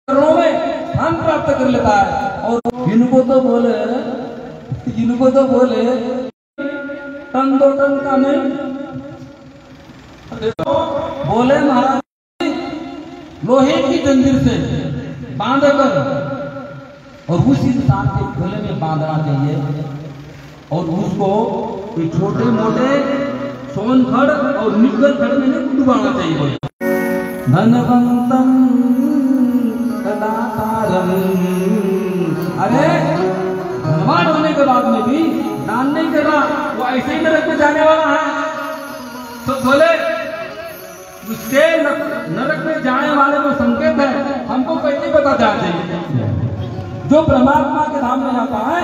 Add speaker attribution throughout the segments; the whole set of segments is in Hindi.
Speaker 1: चरणों में स्थान प्राप्त कर लेता है। और इनको तो बोले टन दो टन का नहीं, बोले महाराज लोहे की जंजीर से बांधकर और उस इंसान के गले में बांधना चाहिए और उसको छोटे मोटे सोनखड़ और निकल खड़ में डुबाना चाहिए। धनवंतम कदातारम, अरे धनवान होने के बाद में भी दान नहीं कर रहा, वो ऐसे ही नरक में जाने वाला है। तो बोले उसके नरक में जाने वाले को संकेत है, हमको कैसे पता चाहिए? जो परमात्मा के धाम में जाता है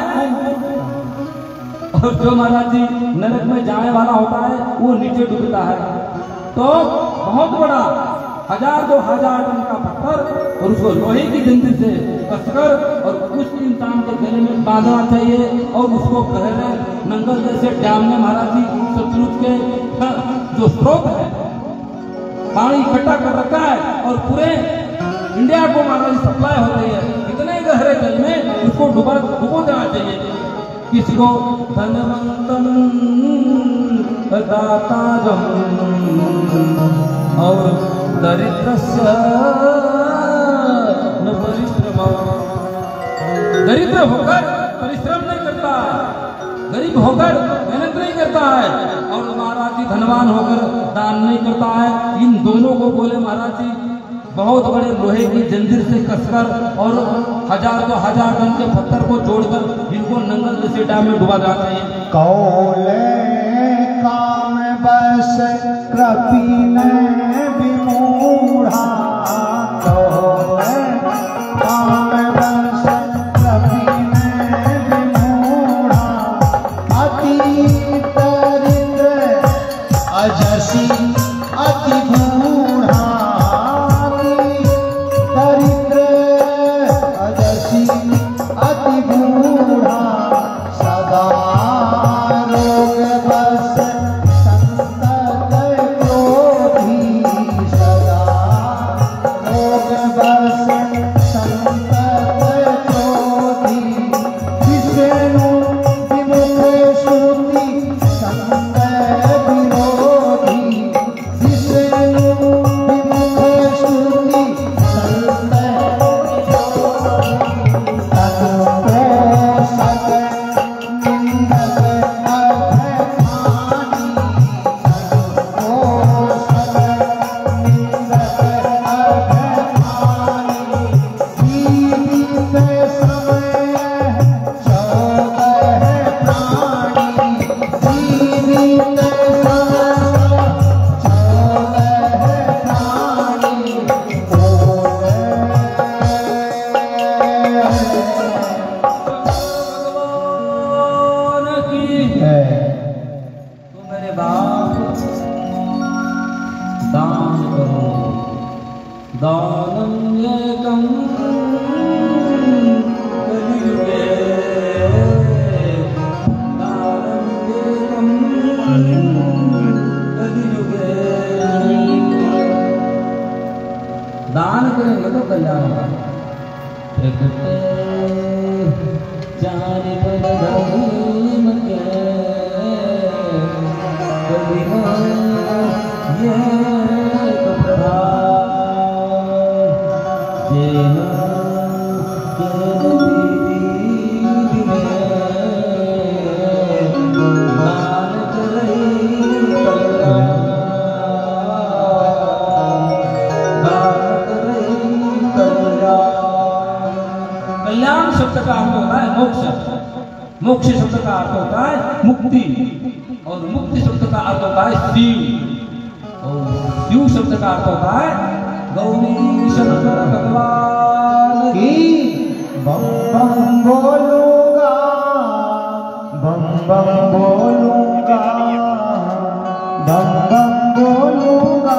Speaker 1: और जो महाराज जी नरक में जाने वाला होता है वो नीचे डूबता है। तो बहुत बड़ा 1000-2000 टन का पत्थर और उसको लोहे की जंजीर से कसकर और उस इंसान के गले में बांधना चाहिए और उसको गहरे नंगल जैसे डैम में महाराज जी सतलुज के जो स्रोत है पानी इकट्ठा कर रखा है और पूरे इंडिया को महाराज सप्लाई होती है, इतने गहरे जल में उसको डुबो देना चाहिए। किसको? धनवंतम दातारम और दरिद्रस्य न परिश्रमः, दरिद्र होकर परिश्रम नहीं करता है, गरीब होकर मेहनत नहीं करता है और महाराज जी धनवान होकर दान नहीं करता है। इन दोनों को बोले महाराज जी बहुत बड़े लोहे की जंजीर से कसकर और 1000-1000 टन के पत्थर को जोड़कर इनको नंगल जैसे डैम में डुबा जाते हैं।
Speaker 2: कौले काम बस कृपीन विमूढ़ा, कौले काम बस कृपीन विमूढ़ा, अति दरिद्र अजसी अति बूढ़ा, दरिद्र अजसी अति बूढ़ा, सदा रोग बस संतत क्रोधी, सदा रोग बस संतत क्रोधी, विष्णु विमुख श्रुति संग विरोधी, विष्णु विमुख श्रुति संग
Speaker 1: दान करेंगे तो कल्याण होगा। कल्याण शब्द का अर्थ होता है मोक्ष, मोक्ष शब्द का अर्थ होता है मुक्ति और मुक्ति शब्द का अर्थ होता है शिव और शिव शब्द का अर्थ होता है गौरी शंकर भगवान की।
Speaker 2: बम बम बोलूंगा, बम बम बोलूंगा, बम बम बोलूंगा,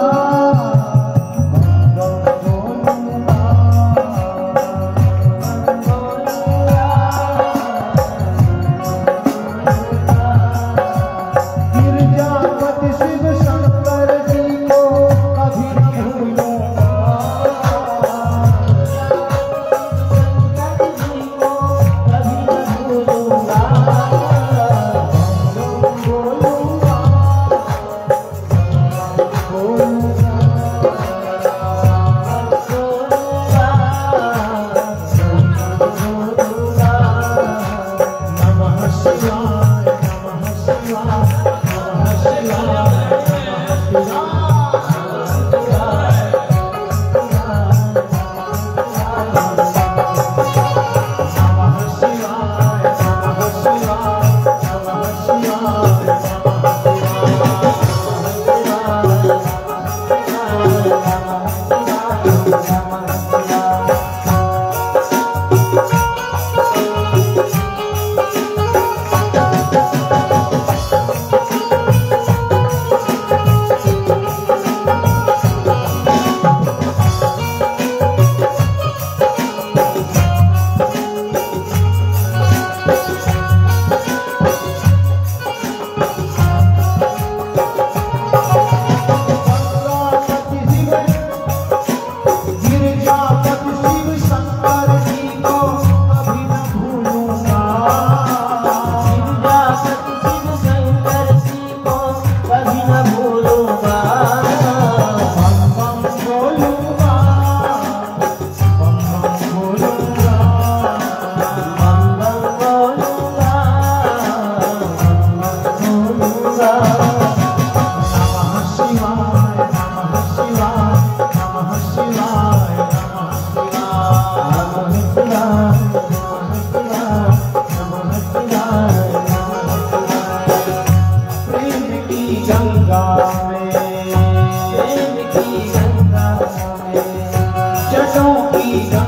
Speaker 2: शिव शंकर जी को कभी न भूलूंगा।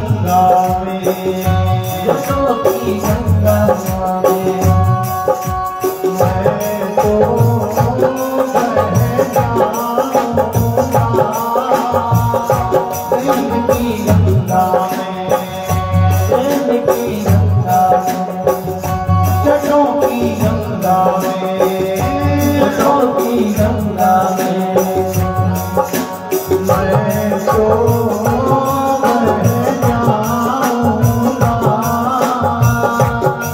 Speaker 2: गंगा में, यशों की गंगा में मैं तो बह जाऊंगा। प्रेम की गंगा में, प्रेम की गंगा में, जटों की गंगा में, जटों की गंगा में मैं तो बह जाऊंगा।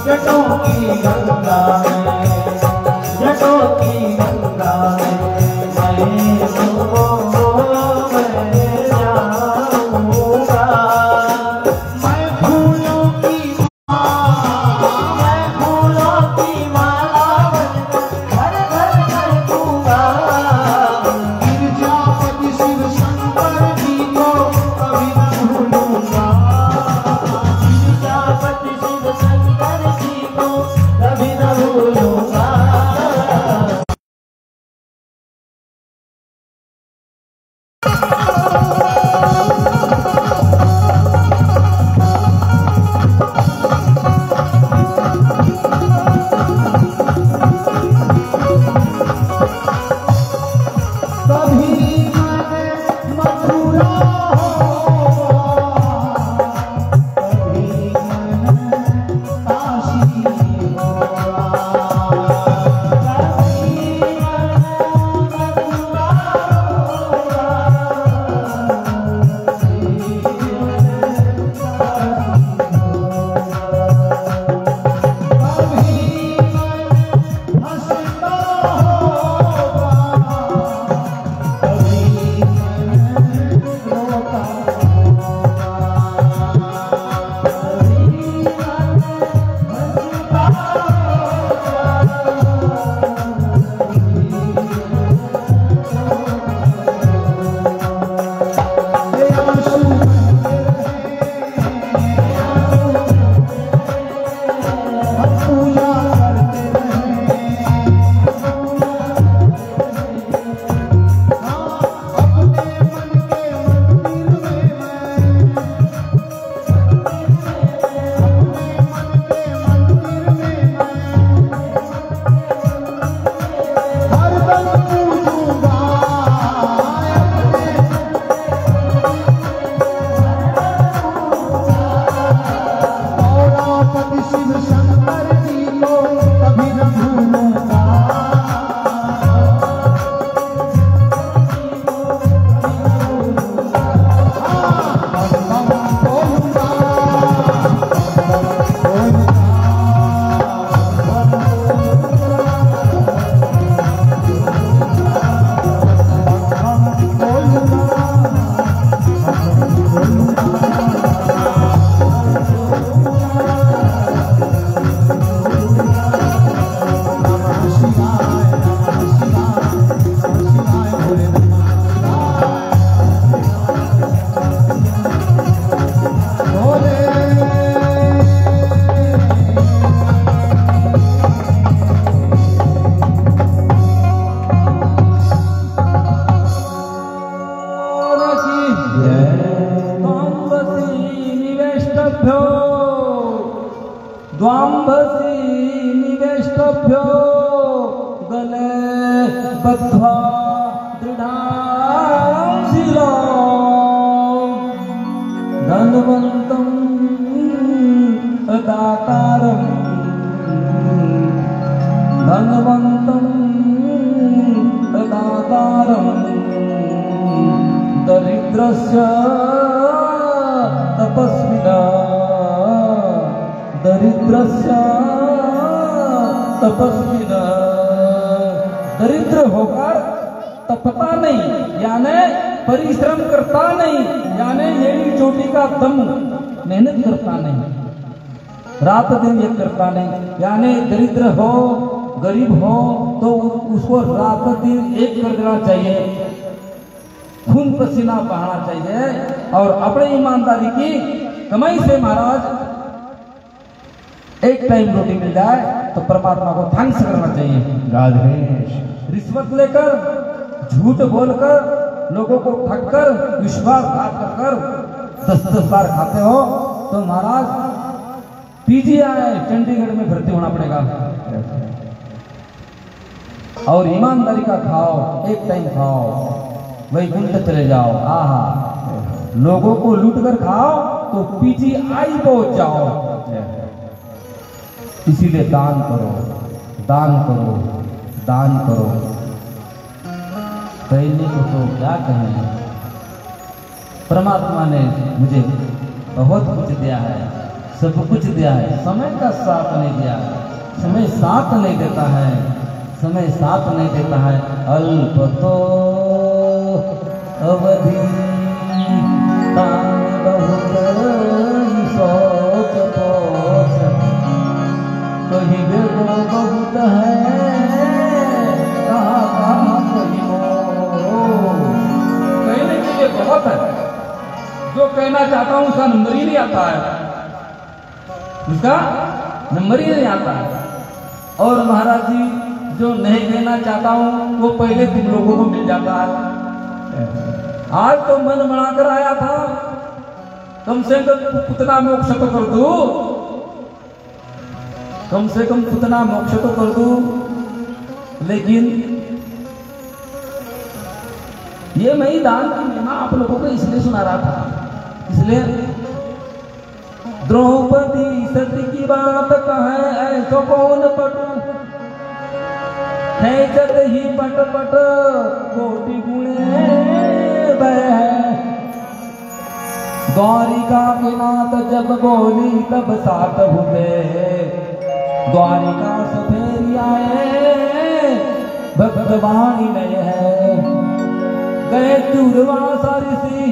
Speaker 2: जटों की गंगा में, जटों की गंगा में मैं तो बह जाऊंगा। मैं फूलों की माला बनकर घर घर दूंगा। गिरजापति शिव शंकर जी को कभी न भूलूंगा। गिरजापति शिव शंकर जी को कभी न भूलूंगा। कभी मैंने मथुरा होगा, कभी मैंने काशी होगा। कभी मैंने मथुरा होगा, कभी मैंने काशी होगा। कभी मैंने हंसता होगा, कभी मैंने रोता होगा। कभी मैंने हंसता होगा। ये आंसू हम पूजा करते रहे। अपने मन के मंदिर में हरदम पूजूंगा। गौरापति शिव शंकर जी को कभी न भूलूंगा। बम बम बोलूंगा,
Speaker 1: द्वांभसी निवेष्टभ्यो गले बद्ध्वा दृढाशिला धनवन्तं दातारं धनवन्तं दातारं दरिद्रस्य तपस्विना दरिद्रस्य तपस्विना। दरिद्र होकर तपता नहीं यानी परिश्रम करता नहीं, यानी एड़ी चोटी का दम मेहनत करता नहीं, रात दिन ये करता नहीं। यानी दरिद्र हो गरीब हो तो उसको रात दिन एक कर देना चाहिए, खून पसीना बहाना चाहिए और अपने ईमानदारी की कमाई से महाराज एक टाइम रोटी मिल जाए तो परमात्मा को थैंक्स करना चाहिए।
Speaker 2: राधेश
Speaker 1: रिश्वत लेकर झूठ बोलकर लोगों को ठगकर विश्वासघात कर 10-10 बार खाते हो तो महाराज पीजीआई चंडीगढ़ में भर्ती होना पड़ेगा। और ईमानदारी का खाओ, एक टाइम खाओ, वैकुंठ चले जाओ। आहा, लोगों को लूट कर खाओ तो पीजीआई पहुंच जाओ। इसीलिए दान करो, दान करो, दान करो। कहने को तो क्या कहें, परमात्मा ने मुझे बहुत कुछ दिया है, सब कुछ दिया है, समय का साथ नहीं दिया। समय साथ नहीं देता है, समय साथ नहीं देता है। अल्प तो अवधि तान बहुत सोच पोच, कहीं बेगो बहुत है, कहाँ कहीं कहने के लिए बहुत है। जो कहना चाहता हूं उसका नंबर ही नहीं आता है, उसका नंबर ही नहीं आता है। और महाराज जी जो नहीं कहना चाहता हूं वो पहले तुम लोगों को मिल जाता है। आज तो मन बनाकर आया था, कम से कम पुतना मोक्ष तो कर दू, कम से कम पुतना मोक्ष तो कर दू। लेकिन ये मैं दान की महिमा आप लोगों को इसलिए सुना रहा था, इसलिए द्रौपदी सती की बात कहे ऐसो कौन पटू, खेचत ही पट पट कोटि गुणे बह। द्वारिका के नाथ जब बोली तब साथ हुए, द्वारिका से फेरी आए भक्तवाणी नहीं है। गए दुर्वासा ऋषि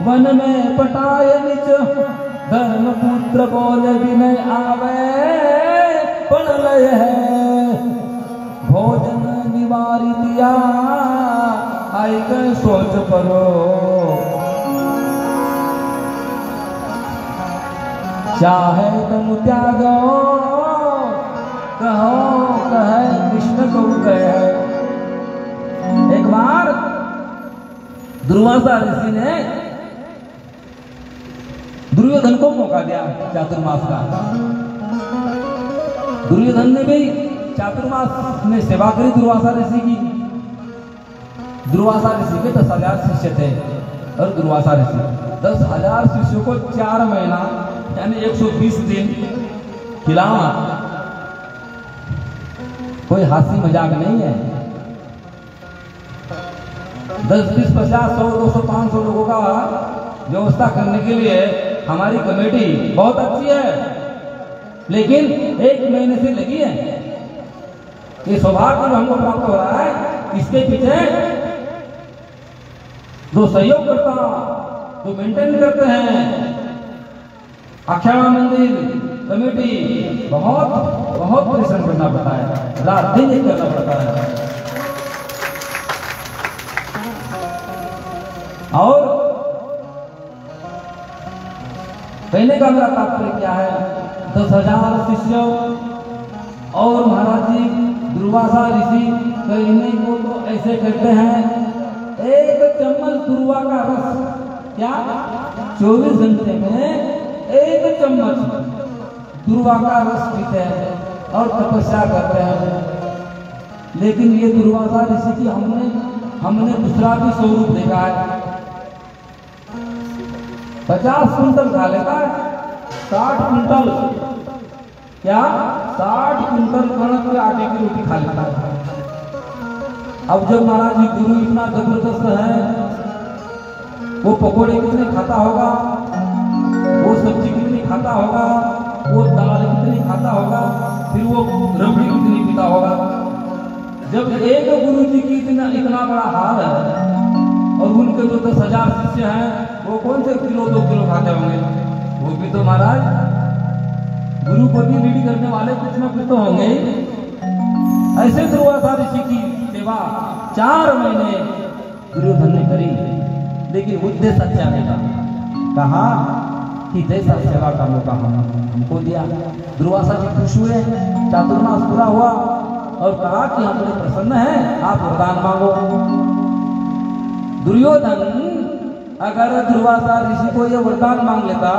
Speaker 1: वन में पटाए निच, धर्मपुत्र बोले विनय आवे पण लय है। भोजन निवारी दिया आई गए सोच करो, चाहे तुम त्यागो कहो कहे कृष्ण को कहे। एक बार दुर्वासा ऋषि ने दुर्योधन को मौका दिया चातुर्मास का। दुर्योधन ने भी चातुर्मास में सेवा करी दुर्वासा ऋषि की। दुर्वासा ऋषि के 10,000 शिष्य थे और दुर्वासा ऋषि 10,000 शिष्यों को 4 महीना यानी 120 दिन खिलाना कोई हंसी मजाक नहीं है। 10, 20, 50, 100, 200, 500 लोगों का व्यवस्था करने के लिए हमारी कमेटी बहुत अच्छी है, लेकिन 1 महीने से लगी है। ये सौभाग्य जो हमको प्राप्त हो रहा है, इसके पीछे जो सहयोग करता, जो मेंटेन करते हैं अक्षरा मंदिर कमेटी, बहुत बहुत परिश्रम करना पड़ता है, रात दिन एक करना पड़ता है। और कहने का मेरा तात्पर्य क्या है, 10,000 शिष्य और महाराज जी दुर्वासा ऋषि कहने को तो ऐसे करते हैं, 1 चम्मच दुर्वा का रस, क्या 24 घंटे में 1 चम्मच दुर्वा का रस पीते हैं और तपस्या करते हैं। लेकिन ये दुर्वासा ऋषि की हमने दूसरा भी स्वरूप देखा है। 50 कुंटल खा लेता है, 60 कुंटल, क्या 60 कुंटल कणक के आटे की रोटी खा लेता है। अब जब महाराज जी गुरु इतना जबरदस्त है, वो पकोड़े कितने खाता होगा, वो सब्जी कितनी खाता होगा, वो दाल कितनी खाता होगा, फिर वो रबड़ी कितनी पीता होगा। जब एक गुरु जी की इतना बड़ा हाल है और उनके जो 10,000 शिष्य हैं, वो कौन से किलो 2 किलो खाते होंगे? वो भी तो महाराज गुरु को भी लीड करने वाले कुछ ना कुछ तो होंगे। ऐसे दुर्वासा ऋषि की सेवा 4 महीने दुर्योधन ने करी, लेकिन उद्देश्य अच्छा नहीं था। कहा कि जैसा सेवा का मौका हमको दिया। दुर्वासा जी खुश हुए, चातुर्मास पूरा हुआ और कहा कि हम बड़े प्रसन्न हैं, आप वरदान मांगो। दुर्योधन अगर दुर्वासा ऋषि को यह वरदान मांग लेता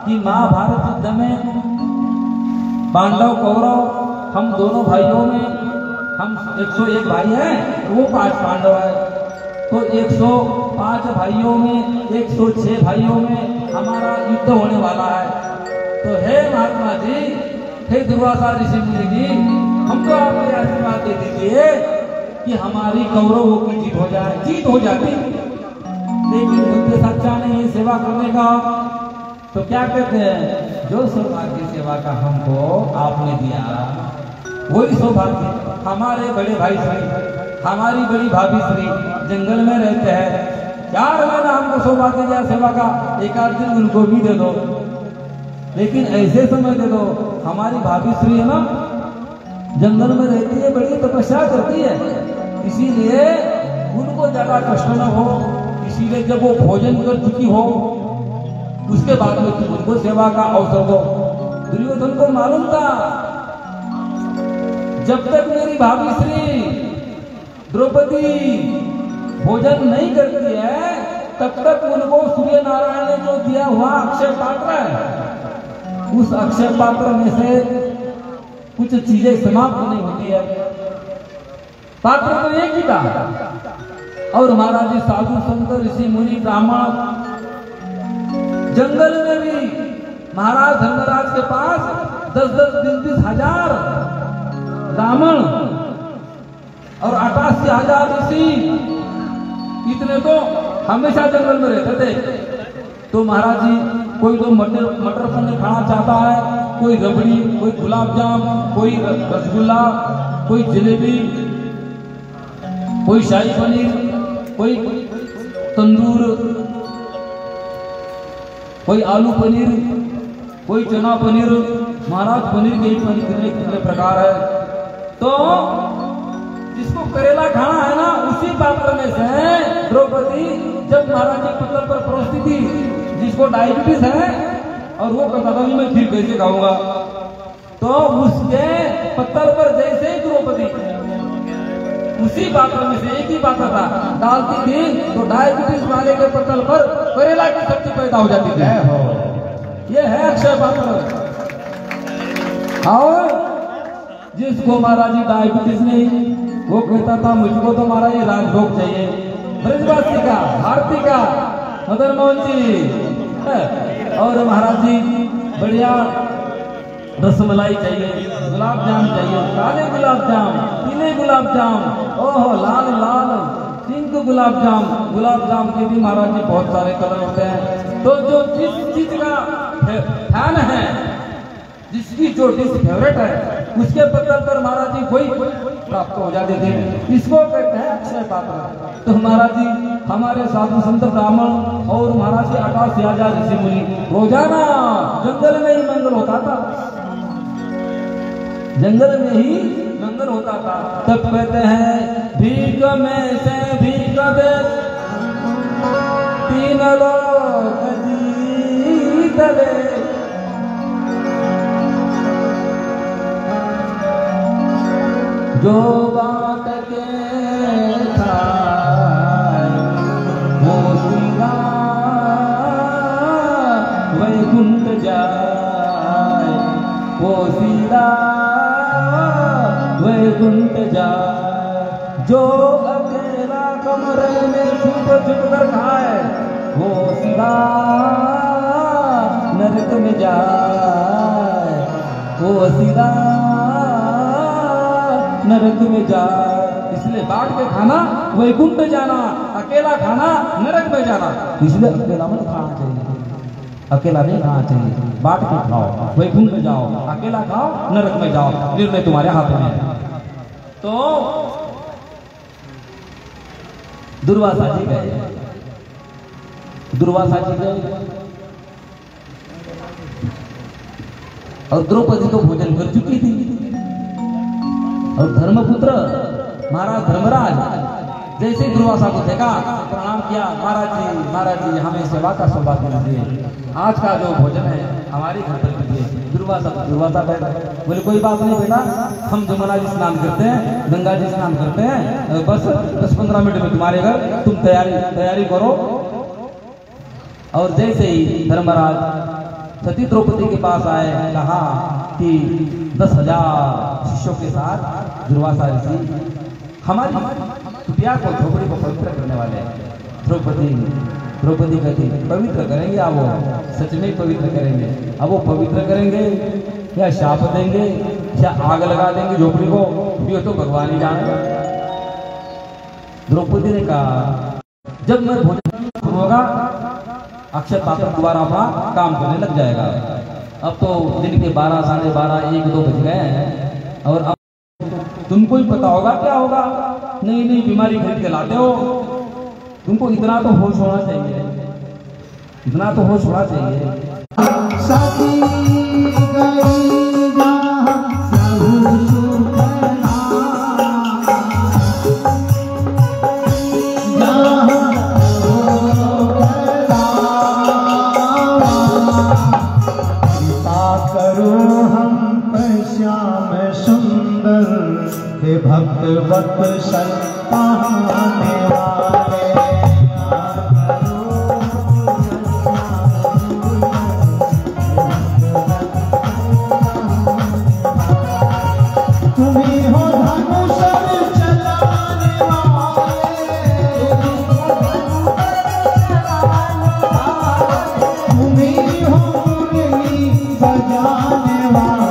Speaker 1: कि महाभारत युद्ध में पांडव कौरव हम दोनों भाइयों में हम 101 भाई हैं, वो 5 पांडव है, तो 105 भाइयों में 106 भाइयों में हमारा युद्ध होने वाला है। तो हे महात्मा जी, हे दुर्वासा ऋषि मुनि जी, हमको आप ये आशीर्वाद दे दीजिए कि हमारी कौरवों की जीत हो जाए। जीत हो जाती, लेकिन बुद्धि सच्चा नहीं सेवा करने का। तो क्या कहते हैं, जो सौभाग्य सेवा का हमको आपने दिया वही सौभाग्य। हमारे बड़े भाई श्री, हमारी बड़ी भाभी श्री जंगल में रहते हैं, 4 महीना हमको सौभाग्य दिया सेवा का, एक आध दिन उनको भी दे दो, लेकिन ऐसे समय दे दो। हमारी भाभी श्री है ना, जंगल में रहती है, बड़ी तपस्या करती है, इसीलिए उनको ज्यादा कष्ट न हो, इसीलिए जब वो भोजन कर चुकी हो उसके बाद में तुम उनको सेवा का अवसर दो। दुर्योधन को मालूम था जब तक मेरी भाभी श्री द्रौपदी भोजन नहीं करती है तब तक उनको सूर्य नारायण ने जो दिया हुआ अक्षय पात्र है, उस अक्षय पात्र में से कुछ चीजें समाप्त नहीं होती है। पात्र तो एक ही था, और महाराज जी साधु संत ऋषि मुनि ब्राह्मण जंगल में भी महाराज धर्मराज के पास 10-10 20-20 हजार ब्राह्मण और 88,000 ऋषि, इतने तो हमेशा जंगल में रहते थे। तो महाराज जी कोई तो मटर पनीर खाना चाहता है, कोई रबड़ी, कोई गुलाब जाम, कोई रसगुल्ला, कोई जलेबी, कोई शाही पनीर, कोई तंदूर, कोई आलू पनीर, कोई चना पनीर, महाराज पनीर के ही कितने प्रकार है। तो जिसको करेला खाना है ना, उसी पात्र में से द्रौपदी जब महाराज जी पत्थर पर परोसती थी, जिसको डायबिटीज है और वो कहता था मैं फिर कैसे खाऊंगा, तो उसके पत्थर पर जैसे ही द्रौपदी उसी पात्र में से एक ही पात्र था डालती थी, तो डायबिटीज वाले के पत्थर पर करेला की सब्जी पैदा हो जाती थी। ये है अक्षय पात्र। और जिसको महाराज जी डायबिटीज नहीं, वो कहता था मुझको तो हमारा ये राजभोग चाहिए, ब्रजवासी का, भारती का, मदन मोहन जी, और महाराज जी बढ़िया रसमलाई चाहिए, गुलाब जाम चाहिए, काले गुलाब जाम, पीले गुलाब जाम, ओहो लाल लाल पिंक गुलाब जाम के भी महाराज जी बहुत सारे कलर होते हैं। तो जो जिस चीज का फैन है, जिसकी जो डिश फेवरेट है, उसके पत्थर पर महाराज जी वही प्राप्त हो जाते थे। इसको कहते हैं अक्षय पात्र। तो महाराज जी हमारे साधु संत ब्राह्मण और महाराज जी 88,000 ऋषि मुनि रोजाना जंगल में ही मंगल होता था, जंगल में ही मंगल होता था। तब कहते हैं भीख में से भीख दे 3 लोग जीत ले, जो बात के खाए वो सीधा वैकुंठ जाए, वो सीधा वैकुंठ जाए। जो अकेला कमरे में छुप छुप कर खाए वो सीधा नरक में जाए, वो सीधा नरक में जाए। इसलिए बांट के खाना वैकुंठ जाना, अकेला खाना नरक में जाना। इसलिए अकेला मत खाना चाहिए, अकेला नहीं खाना चाहिए, बांट के खाओ, वैकुंठ में जाओ, अकेला खाओ नरक में जाओ, निर्णय तुम्हारे हाथ में है। तो दुर्वासा जी गए, दुर्वासा जी गए और द्रौपदी तो भोजन कर चुकी थी, और धर्मपुत्र महाराज धर्मराज जैसे दुर्वासा को देखा, प्रणाम किया, महाराज जी हमें सेवा का सौभाग्य दीजिए, आज का जो भोजन है हमारे घर पर दीजिए। दुर्वासा बैठा, बोले कोई बात नहीं बेटा, हम जमुना जी स्नान करते हैं, गंगा जी स्नान करते हैं, बस 10-15 मिनट में तुम्हारे घर, तुम तैयारी करो, और जैसे ही धर्मराज सती द्रौपदी के पास आए, कहा कि 10,000 शिष्यों के साथ दुर्वासा ऋषि हमारी कुटिया को, झोपड़ी को पवित्र करने वाले हैं। द्रौपदी कहती पवित्र करेंगे, अब वो सच में पवित्र करेंगे। अब वो पवित्र करेंगे या शाप देंगे या आग लगा देंगे झोपड़ी को, ये तो भगवान ही जाने। द्रौपदी ने कहा जब मैं भोजन होगा अक्षय पात्र दोबारा अपना काम करने लग जाएगा। अब तो दिन के 12, साढ़े 12, 1, 2 बज गए हैं और अब तुमको ही पता होगा क्या होगा। नई नई बीमारी खरीद के लाते हो, तुमको इतना तो होश होना चाहिए, इतना तो होश होना चाहिए।
Speaker 2: सती गई जहाँ सब सुख भक्त वत्सल पाने वाले तुम्ही हो धनुष चलाने वाले, तुम्ही हो मुरली बजाने वाले,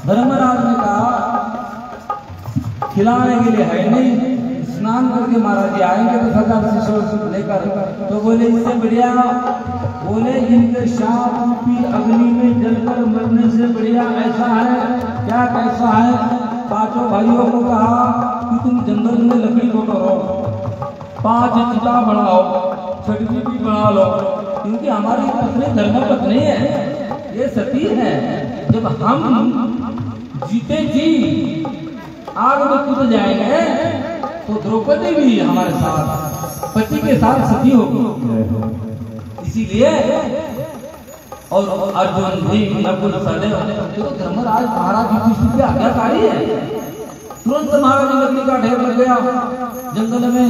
Speaker 1: धर्मराज ने कहा खिलाने के लिए है नहीं, स्नान करके महाराज जी आएंगे तो 10,000 शिष्यों लेकर। तो बोले इससे बढ़िया, बोले इनके शाप रूपी अग्नि में जलकर मरने से बढ़िया ऐसा है क्या, कैसा है। पांचों भाइयों को कहा कि तुम जंगल में लकड़ी को करो, 5 चिता बनाओ, छठी भी बना लो, क्योंकि हमारी पत्नी धर्म पत्नी है, ये सती है। जब हम जीते जी आग में कूद जाएंगे तो द्रौपदी भी हमारे साथ पति के साथ सती होगी। इसीलिए और अर्जुन भी नकुल सहदेव तो धर्मराज महाराज युधिष्ठिर के आज्ञाकारी है, तुरंत महाराज लकड़ी का ढेर लग गया, जंगल में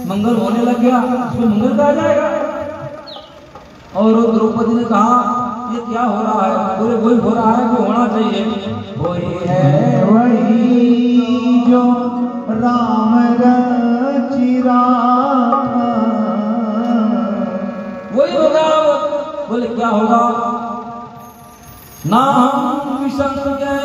Speaker 1: मंगल होने लग गया, उसमें मंगल कहा जाएगा। और द्रौपदी ने कहा ये क्या हो रहा है? बोले वही हो रहा है जो होना चाहिए, वही है
Speaker 2: वही जो राम रचिरा,
Speaker 1: वही होगा। बोले क्या होगा? नाम विसंगे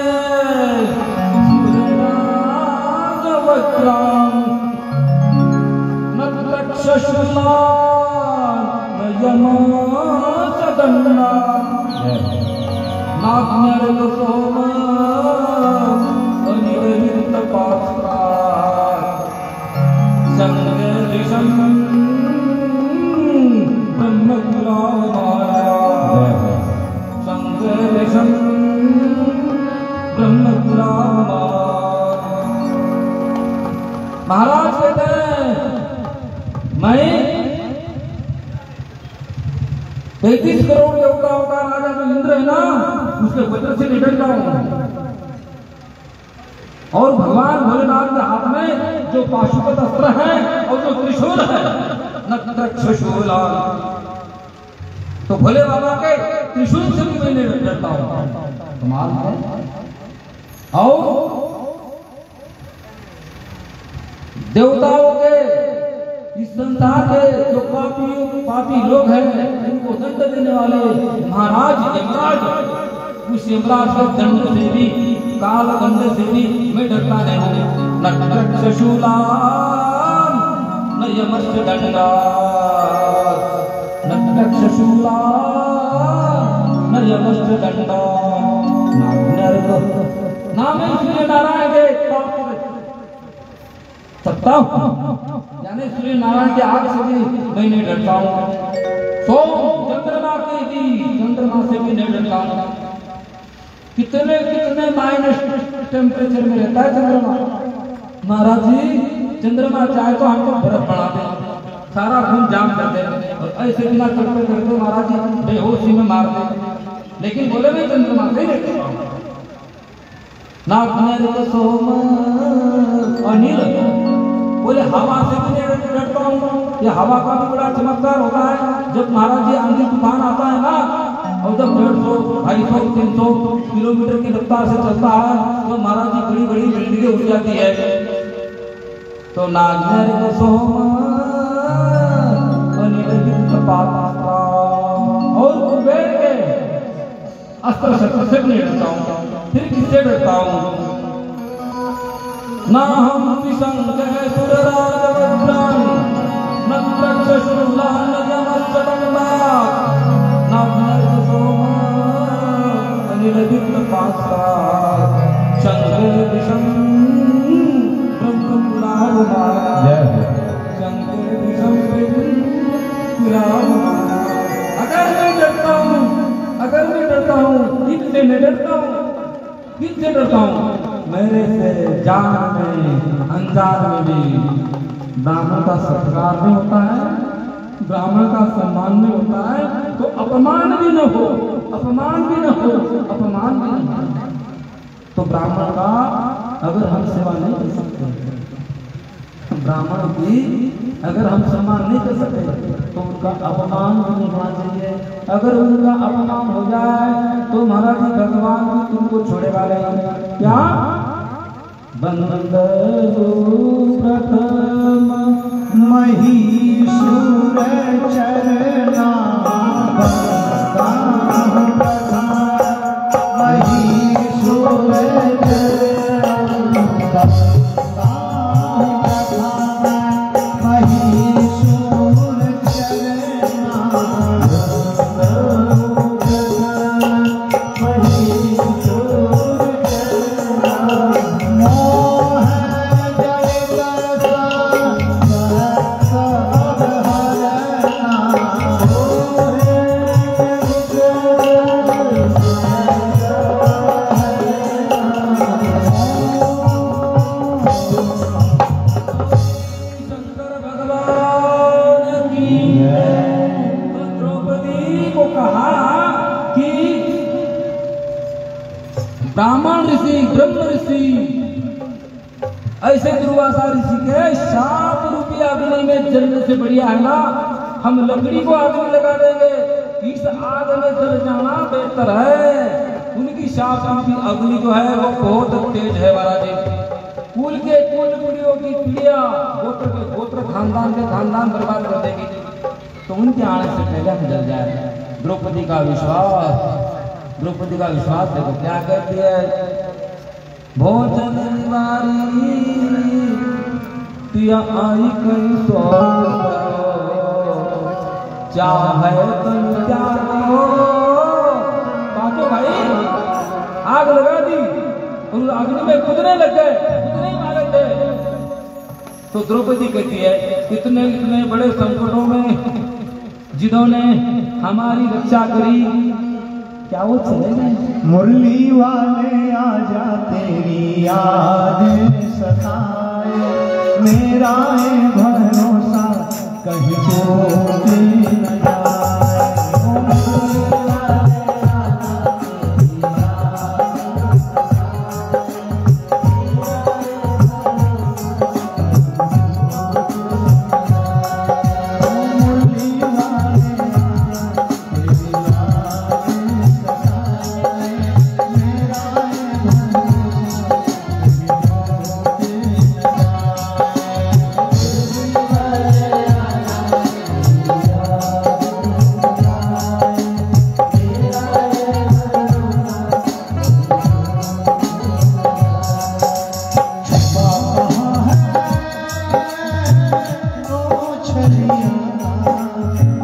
Speaker 1: महाराज कहते हैं मैं 33 करोड़ देवताओं का राजा जो इंद्र है ना, उसके वज्र से निकल जाऊंगा। और भगवान भोलेनाथ के हाथ में जो पाशुपत अस्त्र है और जो त्रिशूल है, नक्षशूला, तो भोले बाबा के त्रिशूल से भी मैं डरता हूं। कमाल है। और देवताओं के इस संसार के जो पापी लोग हैं, इनको दंड देने वाले महाराज यमराज, उस यमराज के दंड से भी, काल दंड से भी मैं डरता नहीं हूं। न शशूला न यमस्य दंडा, न शशूला न यमस्य दंडा, नाम सूर्य नारायण के सत्ता यानी सूर्य नारायण के आग से भी मैं नहीं डरता हूँ। चंद्रमा के भी, चंद्रमा से भी नहीं डरता हूँ। कितने कितने माइनस टेम्परेचर में रहता है चंद्रमा। महाराज जी चंद्रमा चाहे तो हमको बर्फ बना दे, सारा खून जाम कर दे, और ऐसे बिना करते करते महाराज जी बेहोशी में मार दे, लेकिन बोले मैं चंद्रमा से नहीं डरता। सोम अनिल, बोले हवा से भी नहीं डरता हूँ। ये हवा का भी बड़ा चमत्कार होता है। जब महाराज जी आंधी तूफान आता है ना, और जब 150, 250, 300 किलोमीटर की रफ्तार से चलता है, तो महाराज जी बड़ी बड़ी बिल्डिंगें उड़ जाती है। तो नागनर को सोम और कुबेर के अस्त्र शस्त्र से नहीं डरता हूँ। फिर किससे डरता हूँ? ना हम विसंग सुरराज वज्रं, न तक्षशूला न यमस्य दंडा, न नरसोम अनिलदित पासा, शंकर विषम ब्रह्मपुराणमा, शंकर विषम ब्रह्मपुराणमा। अगर मैं डरता हूँ, किससे मैं डरता हूँ? किससे डरता हूँ? मेरे से जान में अनजान में भी ब्राह्मण का सत्कार नहीं होता है, ब्राह्मण का सम्मान नहीं होता है, तो अपमान भी न हो, अपमान भी न हो, अपमान भी न हो, तो ब्राह्मण का अगर हम सेवा नहीं कर सकते, ब्राह्मण की अगर हम सम्मान नहीं कर सकते, तो उनका अपमान भी नहीं होना चाहिए। अगर उनका अपमान हो जाए तो महाराज भगवान भी तुमको छोड़े वाले हैं। क्या? बंदो प्रथम
Speaker 2: महीसुर चरना, महीसुर
Speaker 1: ब्राह्मण ऋषि, ब्रह्म ऋषि ऐसे दुर्वासा ऋषि के 7 रुपया अग्नि में जलने से बढ़िया है ना हम लकड़ी को आग में लगा देंगे, इस आग में जल जाना बेहतर है। उनकी 7 रुपये अग्नि जो है वो बहुत तेज है महाराज जी। कुल के कुल पीढ़ियों की पीढ़ियां, गोत्र के गोत्र, खानदान के खानदान बर्बाद कर देगी। तो उनके आने से पहले हम जल जाए। द्रौपदी का विश्वास, द्रौपदी का विश्वास देखो क्या कहती है, भोजन निवारी पिया आई कई तो चाहे तुम क्या हो। पांचों भाई आग लगा दी और अग्नि में कूदने लग गए, कूदने मारे थे। तो द्रौपदी कहती है इतने इतने बड़े संकटों में जिन्होंने हमारी रक्षा करी, क्या वो चले गए?
Speaker 2: मुरली वाले आजा तेरी याद सताए, मेरा है भरोसा कहीं टूट न जाए।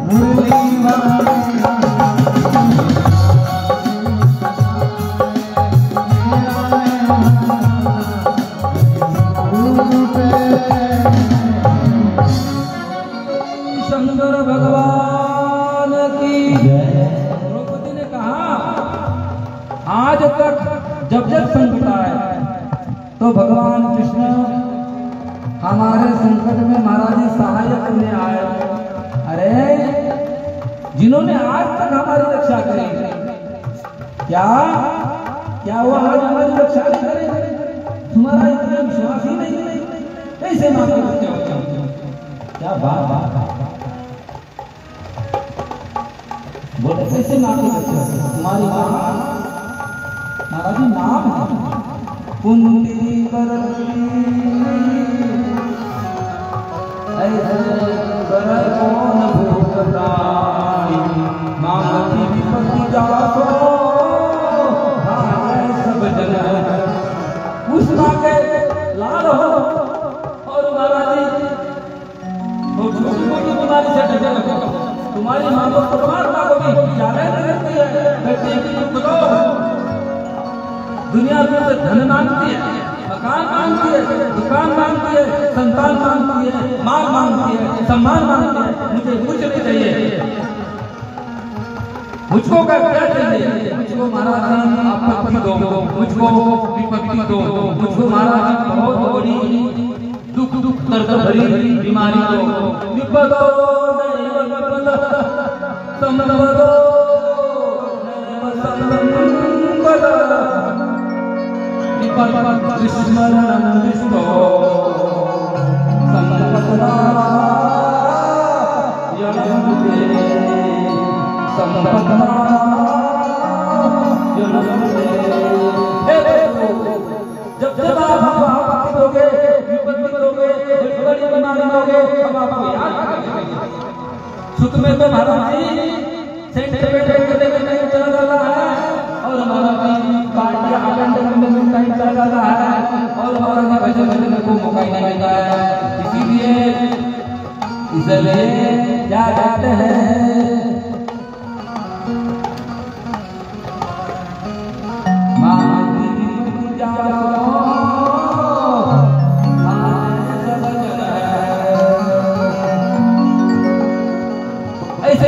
Speaker 2: मुरली वाले आजा तेरी याद
Speaker 1: शंकर भगवान की जय। द्रौपदी ने कहा आज तक जब जब संकट आए तो भगवान कृष्ण हमारे संकट में महाराज जी सहायक करने आए। अरे जिन्होंने आज तक हमारी रक्षा करी, क्या क्या वो आज हमारी रक्षा नहीं करे? तुम्हारा इतना विश्वास ही नहीं, कैसे माफी करते हो? क्या बात बोले, कैसे माफी करते हो? तुम्हारी महाराज जी नाम है कुंडी कर कौन भूतताई मांगती विपत्ति जातो सब जन उस माँ के लाल हो। और महाराज जी छोटी मोटी बीमारी से डटे लगो, तुम्हारी माँ को परमात्मा को भी जाने करती है, कहती है कि तुम बताओ दुनिया में धन मांगती है, मकान मांगती है, दुकान मांगती है, संतान मांगती है, माल मांगती है, सम्मान मांगती है, मुझे कुछ नहीं चाहिए। मुझको क्या चाहिए? मुझको महाराज आपत्ति दो, मुझको विपत्ति दो, मुझको महाराज बहुत बड़ी दुख दर्द भरी बीमारी दो, विपद स्मरण विष्णु संपदा जब जब आप दोगे विपत्ति करोगे, बड़ी बीमारी दोगे, अब आपको याद करेंगे। सुख में तो महाराज जी सेंट नहीं चला जाता है, और हमारा पार्टी आनंद में नहीं चला जाता है, और हमारा भजन को मौका ही नहीं मिलता है। इसलिए क्या कहते हैं, ऐसे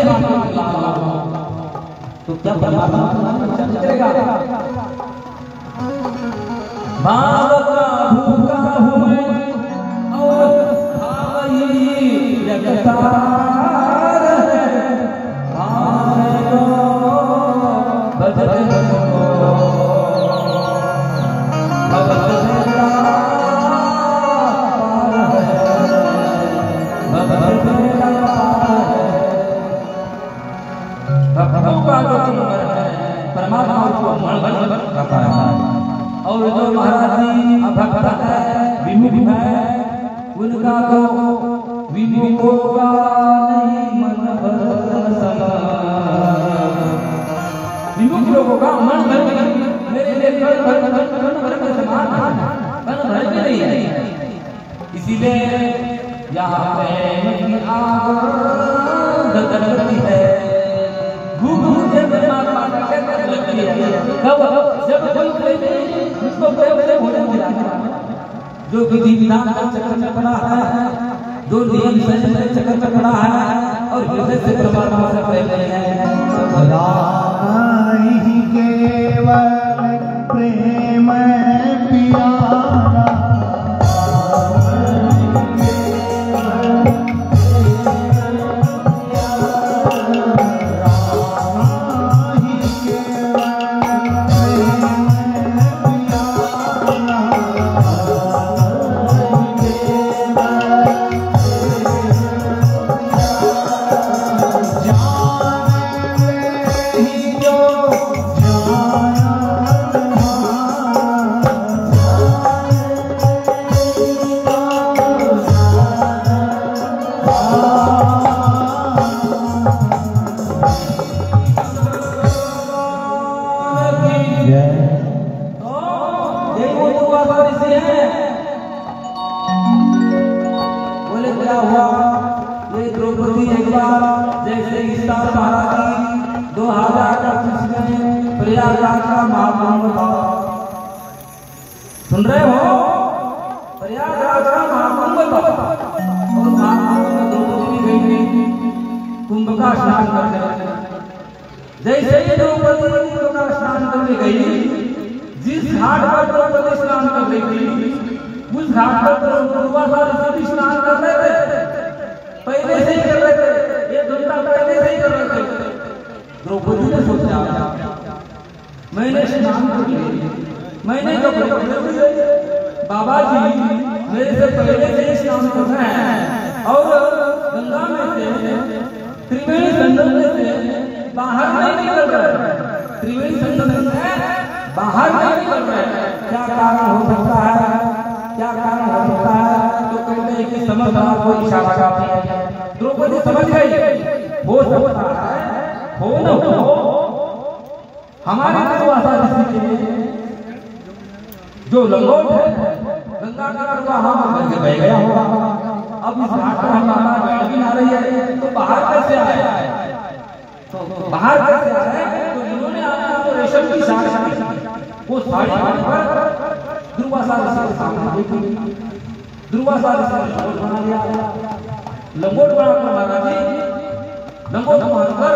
Speaker 1: तो क्या परमात्मा चलेगा? भाव का भूखा हूँ मैं और भाई जगतार है, भाव भजन को भगत भक्त है विमुख है उनका तो विमुखों का नहीं मन भर समा। विमुख लोगों का मन भर मेरे लिए कण भर के समान मन भर के नहीं है। इसीलिए यहाँ प्रेम की आग धधकती है घूम घूम जब लगती है। जब कोई प्रेम उसको प्रेम से होने मिला जो किसी विधान का चक्कर में पड़ा है जो नियम से चक्कर में पड़ा है और हृदय से परमात्मा से प्रेम नहीं है।
Speaker 2: राम ही केवल प्रेम प्यारा
Speaker 1: सुन रहे हो प्रयागराज का महाकुंभ और महाकुंभ में द्रौपदी भी गई कुंभ का स्नान करने। जैसे ही द्रौपदी कुंभ का स्नान करने गई जिस घाट पर द्रौपदी स्नान कर रही थी उस घाट पर दुर्वासा ऋषि स्नान कर रहे थे। पहले से ही कर रहे थे ये दुर्गा पहले से ही कर रहे थे। द्रौपदी ने सोचा मैंने स्नान कर लिया मैंने जो बाबा जी मेरे से पहले से स्नान करना है और गंगा में से त्रिवेणी संगम में से बाहर नहीं निकल रहे त्रिवेणी संगम से बाहर नहीं निकल रहे। क्या कारण हो सकता है क्या कारण हो सकता है तो कहते हैं कि समझदार को इशारा करते हैं। द्रौपदी समझ गई हो सकता है हो न हो हमारे दुर्वासा ऋषि के जो लंगोट है गंगा का हम बह गया होगा। अब इस घाट पर हमारा बैठकी आ रही है तो बाहर कैसे आया तो बाहर कैसे आया तो इन्होंने अपना जो रेशम की साड़ी वो साड़ी पर दुर्वासा ऋषि के सामने देखी। दुर्वासा ऋषि ने लंगोट बना लिया। लंगोट बनाकर महाराज जी लंगोट बांधकर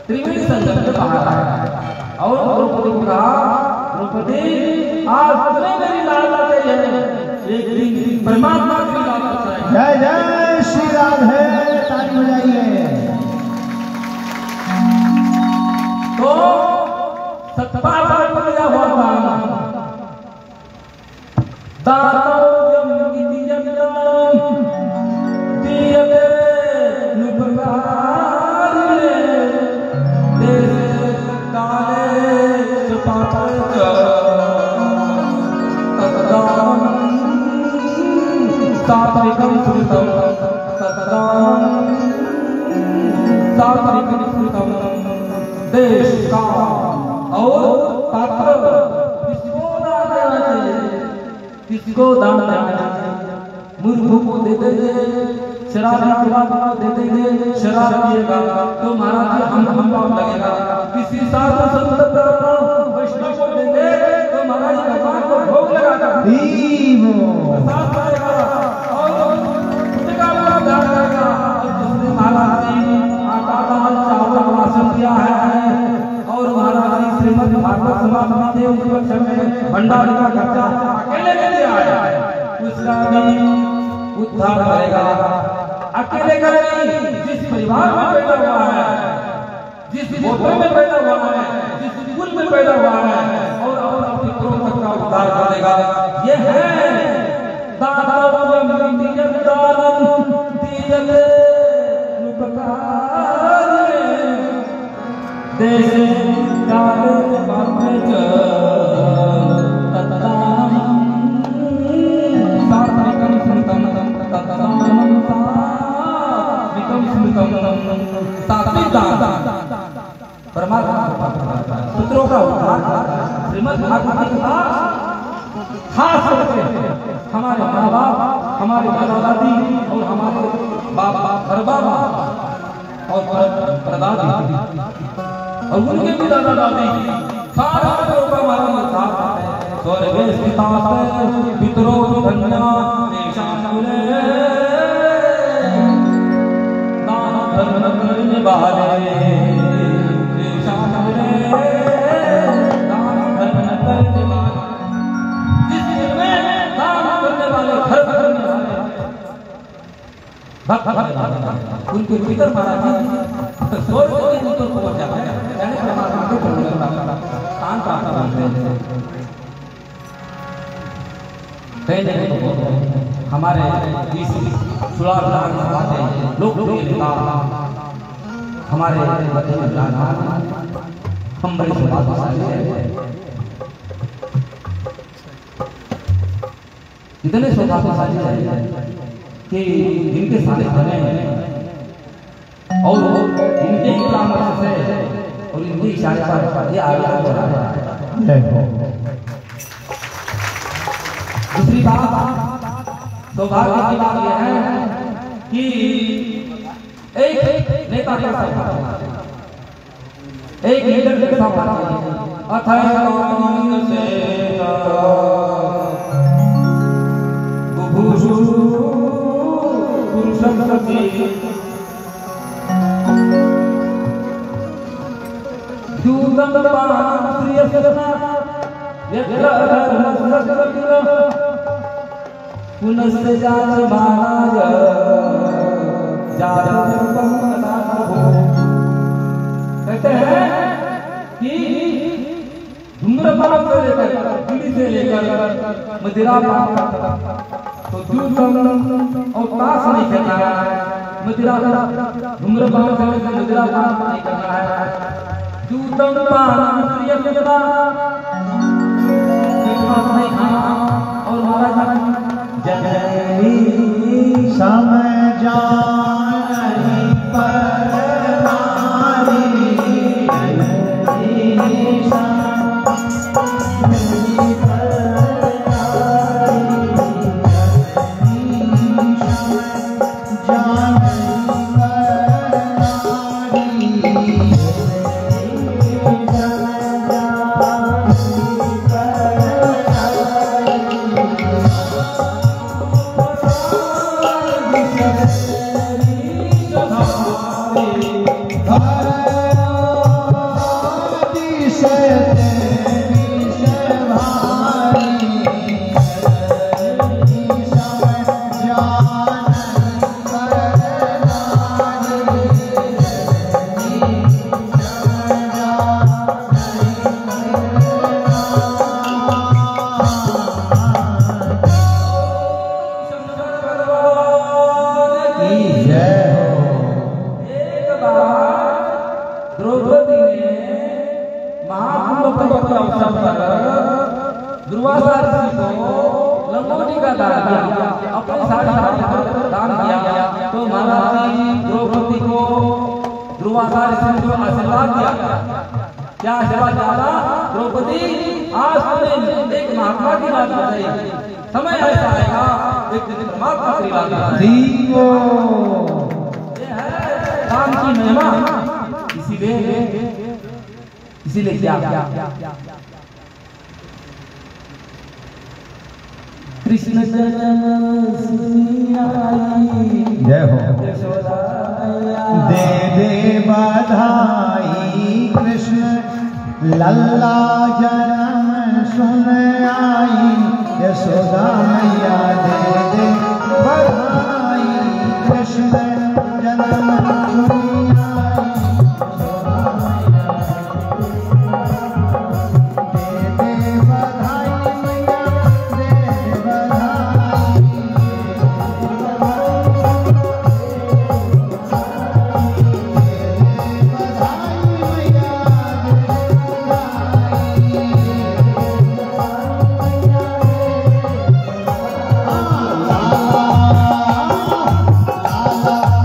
Speaker 1: त्रिवेणी संगम से बाहर आया और द्रौपदी को कहा द्रौपदी आज तुमने मेरी लाल लगाई है एक दिन परमात्मा की लाल लगाई।
Speaker 2: जय जय श्री राधे ताली बजाइए।
Speaker 1: तो सतपा पर क्या हुआ था दातव्यम इति यज्ञम दीयते नुपकारे देशे काले सुपापच तत्दानं सात्विकं स्मृतं तत्दानं सात्विकं स्मृतं देश का और पात्र किसको दान देना चाहिए मूर्खों को दे देंगे शराब को दे देंगे शराब पिएगा तो महाराज हम पाप लगेगा। किसी साधु संत वैष्णव को देंगे तो महाराज भगवान को भोग लगाएगा प्रसाद पाएगा और उसका दान करेगा। जिसने महाराज जी आटा दाल चावल राशन दिया है और महाराज जी श्रीमद् भागवत समाप्ति देव उपलक्ष्य में भंडारे का खर्चा अकेले के आया उसका भी उद्धार करेगा। अकेले का नहीं जिस परिवार में पैदा हुआ है जिस गोत्र में पैदा हुआ है जिस कुल में पैदा हुआ है और अपने पितरों तक का उद्धार करेगा। ये है दातव्यम इति दानं दीयते नुपकारे देशे काले पापच तत्दानं सात्विक दान परमात्मा पुत्रों का उद्धार श्रीमद् भागवत गीता खास करके हमारे माँ बाप, हमारे दादा दादी और हमारे बाबा परबाबा और परदादा और उनके भी दादा दादी सारे लोगों का हमारा साथ है। स्वर्गे स्थिताः पितरो धन्या तेषां कुले दान धर्म करने वाले तेषां कुले दान धर्म करने वाले जिस घर में दान करने वाले घर करने वाले भक्त उनके पितर महाराज स्वर्ग के ऊपर पहुंच जाते हैं, यानी परमात्मा के स्थान प्राप्त करते हैं। हमारे इस सुलार लोग हमारे हम बड़े सौभाग्यशाली हैं, इतने सौभाग्यशाली हैं कि इनके साथ बने और इनके ही परामर्श से और इनके इशारे पर ये आगे बढ़ रहा है। दूसरी बात सौभाग्य की बात यह है कि एक नेता के साथ एक लीडर के साथ अथय से बुभुषु पुरुषस्य दूतं प्रियस्य यत्र पुनश्च जायमानाय जातकं कहते हैं कि धूम्रपान से लेकर बीड़ी से लेकर मदिरा पान तो दूतम और ताश नहीं करना है, मदिरा धूम्रपान से लेकर मदिरा पान नहीं करना है, दूतम पान प्रियस्य नहीं खाना और महाराज
Speaker 2: जननी समय जानी परमारी जननी समय क्या आशीर्वाद डाला द्रौपदी? आज तुमने एक महात्मा की बात बताई, समय ऐसा आएगा एक दिन परमात्मा की बात बताएगी। ये है राम की महिमा। इसीलिए क्या कृष्ण जय हो दे दे बधाई कृष्ण लल्ला जन्म सुन आई यशोदा मैया दे दे बधाई कृष्ण जन्म सुन
Speaker 3: La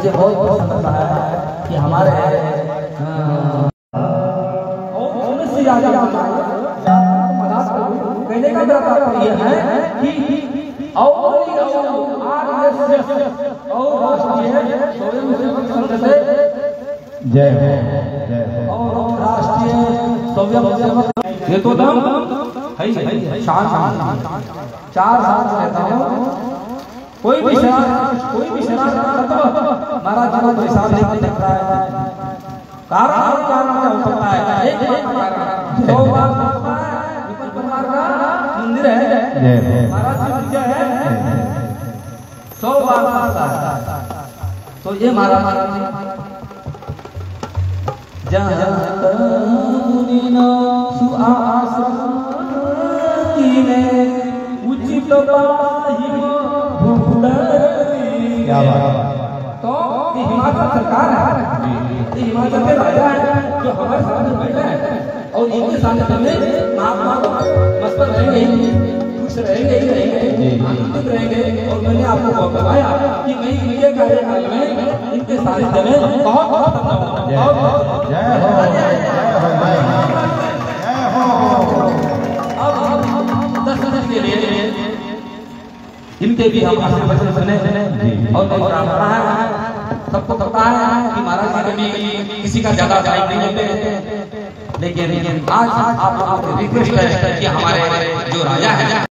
Speaker 2: मुझे बहुत पसंद आया कि हमारे कहने का मेरा तात्पर्य है कि
Speaker 3: जय
Speaker 2: और राष्ट्रीय स्वयंसेवक ये तो दम है शान 4 साल रहता हूँ कोई भी शरारत महाराज के सामने दिख रहा है कारण क्या हो सकता है एक सौ बार मंदिर है महाराज की पूजा है 100 बार तो ये महाराज उचित तो हिमाचल सरकार है हिमाचल के राजा है जो हमारे सामने बैठे हैं और इनके सामने महात्मा मस्त रहेंगे खुश रहेंगे आनंदित रहेंगे और मैंने आपको बताया कि मैं ये कार्यकाल में इनके सानिध्य में बहुत अब 10 मिनट के लिए इनके भी हम वचन सुने और सबको पता है कि महाराज जी कभी किसी का ज्यादा टाइम नहीं लेते लेकिन आज आप रिक्वेस्ट है कि हमारे जो राजा है